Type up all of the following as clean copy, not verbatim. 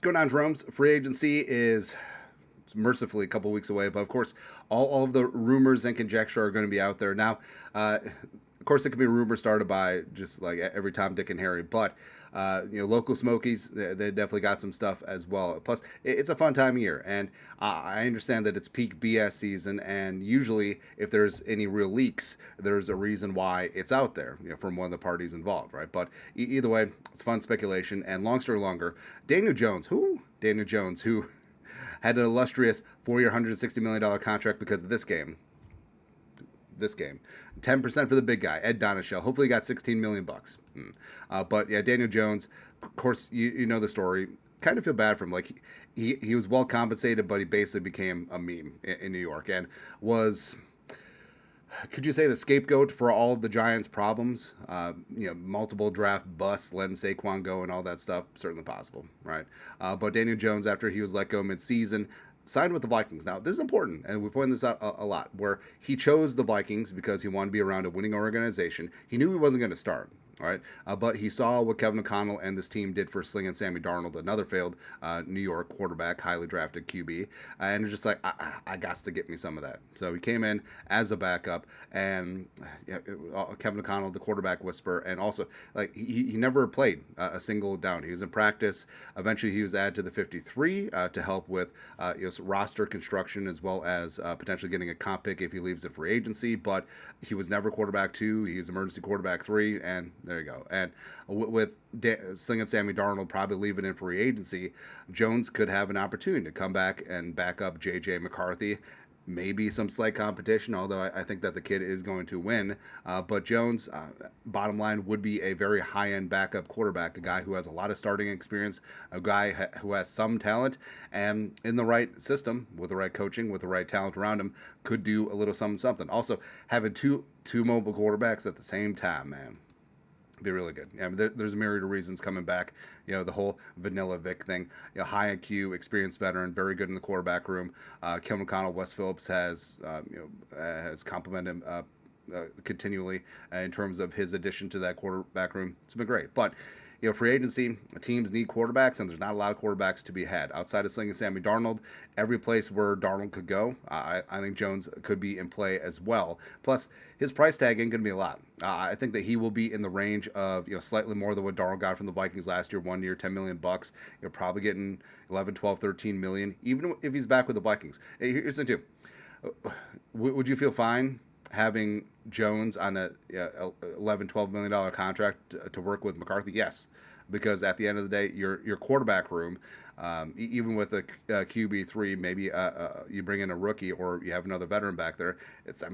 going on, Jerome's free agency is mercifully a couple weeks away, but of course, all of the rumors and conjecture are going to be out there now. Of course, it could be a rumor started by just like every Tom, Dick, and Harry, but local Smokies, they definitely got some stuff as well. Plus, it's a fun time of year, and I understand that it's peak BS season, and usually, if there's any real leaks, there's a reason why it's out there, from one of the parties involved, right? But either way, it's fun speculation. And long story longer, Daniel Jones, who had an illustrious 4-year, $160 million contract because of this game. 10% for the big guy, Ed Donachell. Hopefully he got 16 million bucks. But yeah, Daniel Jones, of course, you know the story. Kind of feel bad for him. Like he was well compensated, but he basically became a meme in New York and was, could you say, the scapegoat for all of the Giants' problems? Multiple draft busts, letting Saquon go, and all that stuff. Certainly possible, right? But Daniel Jones, after he was let go mid-season, signed with the Vikings. Now, this is important, and we point this out a lot, where he chose the Vikings because he wanted to be around a winning organization. He knew he wasn't going to start, all right? But he saw what Kevin O'Connell and this team did for Sling and Sammy Darnold, another failed New York quarterback, highly drafted QB, and just like, I got to get me some of that. So he came in as a backup, and Kevin O'Connell, the quarterback whisperer, and also, like, he never played a single down. He was in practice. Eventually, he was added to the 53 to help with roster construction, as well as potentially getting a comp pick if he leaves it free agency. But he was never quarterback 2. He was emergency quarterback 3, and there you go. And with Sling and Sammy Darnold probably leaving in free agency, Jones could have an opportunity to come back and back up J.J. McCarthy. Maybe some slight competition, although I think that the kid is going to win. But Jones, bottom line, would be a very high-end backup quarterback, a guy who has a lot of starting experience, a guy who has some talent, and in the right system, with the right coaching, with the right talent around him, could do a little something. Also, having two mobile quarterbacks at the same time, man, be really good. Yeah, there's a myriad of reasons coming back. The whole Vanilla Vic thing. High IQ, experienced veteran, very good in the quarterback room. Kevin O'Connell, Wes Phillips has complimented him continually in terms of his addition to that quarterback room. It's been great, but. Free agency, teams need quarterbacks, and there's not a lot of quarterbacks to be had. Outside of Sling and Sammy Darnold, every place where Darnold could go, I think Jones could be in play as well. Plus, his price tag ain't going to be a lot. I think that he will be in the range of slightly more than what Darnold got from the Vikings last year, 1 year, $10 million bucks. You're probably getting 11, 12, 13 million, even if he's back with the Vikings. Here's the thing, too. Would you feel fine having Jones on a $11, $12 million contract to work with McCarthy? Yes, because at the end of the day, your quarterback room, even with a QB3, maybe you bring in a rookie or you have another veteran back there.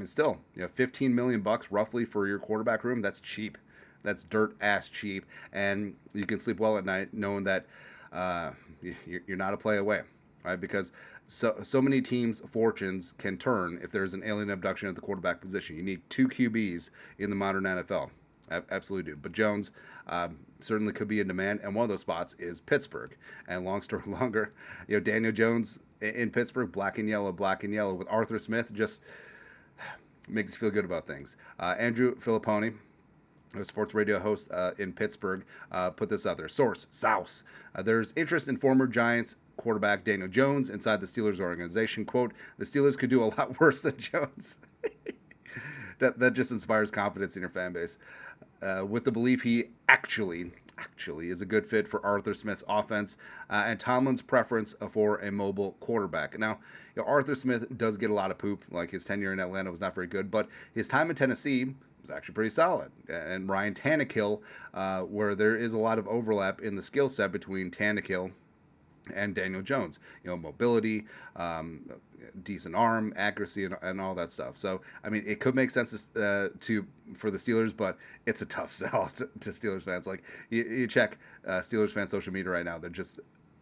Still, $15 million bucks roughly for your quarterback room. That's cheap. That's dirt ass cheap, and you can sleep well at night knowing that you're not a play away. Right, because so many teams' fortunes can turn if there's an alien abduction at the quarterback position. You need 2 QBs in the modern NFL. Absolutely do. But Jones certainly could be in demand, and one of those spots is Pittsburgh. And long story longer, Daniel Jones in Pittsburgh, black and yellow with Arthur Smith, just makes you feel good about things. Andrew Filipponi, a sports radio host in Pittsburgh, put this out there. Source, Souse. There's interest in former Giants quarterback Daniel Jones inside the Steelers organization. Quote, the Steelers could do a lot worse than Jones. that just inspires confidence in your fan base. With the belief he actually is a good fit for Arthur Smith's offense and Tomlin's preference for a mobile quarterback. Now, Arthur Smith does get a lot of poop. Like, his tenure in Atlanta was not very good, but his time in Tennessee was actually pretty solid. And Ryan Tannehill, where there is a lot of overlap in the skill set between Tannehill and Daniel Jones, mobility, decent arm, accuracy, and all that stuff. So, it could make sense for the Steelers, but it's a tough sell to Steelers fans. Like, you check Steelers fan social media right now, they're just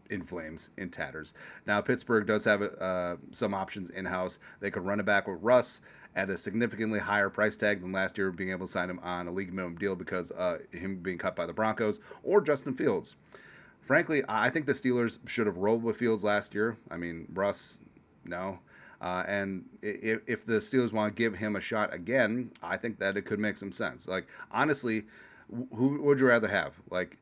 in flames, in tatters. Now, Pittsburgh does have some options in-house. They could run it back with Russ at a significantly higher price tag than last year, being able to sign him on a league minimum deal because him being cut by the Broncos, or Justin Fields. Frankly, I think the Steelers should have rolled with Fields last year. Russ, no. And if the Steelers want to give him a shot again, I think that it could make some sense. Like, honestly, who would you rather have? Like,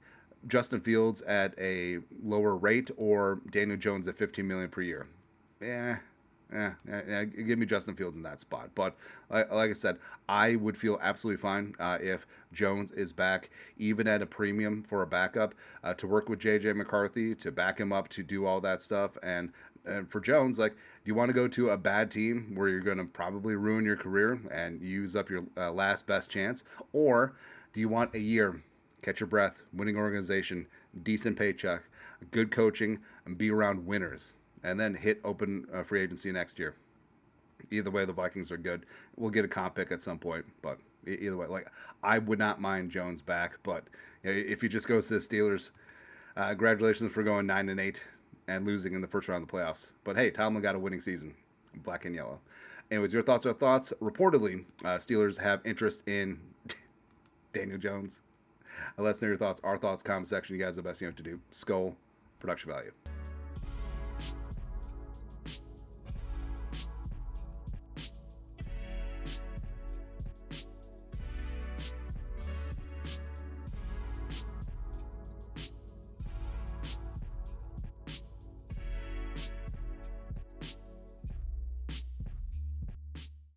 Justin Fields at a lower rate or Daniel Jones at $15 million per year. Give me Justin Fields in that spot. But like I said, I would feel absolutely fine if Jones is back, even at a premium for a backup, to work with J.J. McCarthy, to back him up, to do all that stuff. And for Jones, like, do you want to go to a bad team where you're going to probably ruin your career and use up your last best chance? Or do you want a year, catch your breath, winning organization, decent paycheck, good coaching, and be around winners, and then hit open free agency next year? Either way, the Vikings are good. We'll get a comp pick at some point, but either way, like, I would not mind Jones back. But if he just goes to the Steelers, congratulations for going 9-8 and losing in the first round of the playoffs. But hey, Tomlin got a winning season, black and yellow. Anyways, your thoughts are thoughts. Reportedly, Steelers have interest in Daniel Jones. Let us know your thoughts. Our thoughts, comment section. You guys are the best you know what to do. Skull, production value.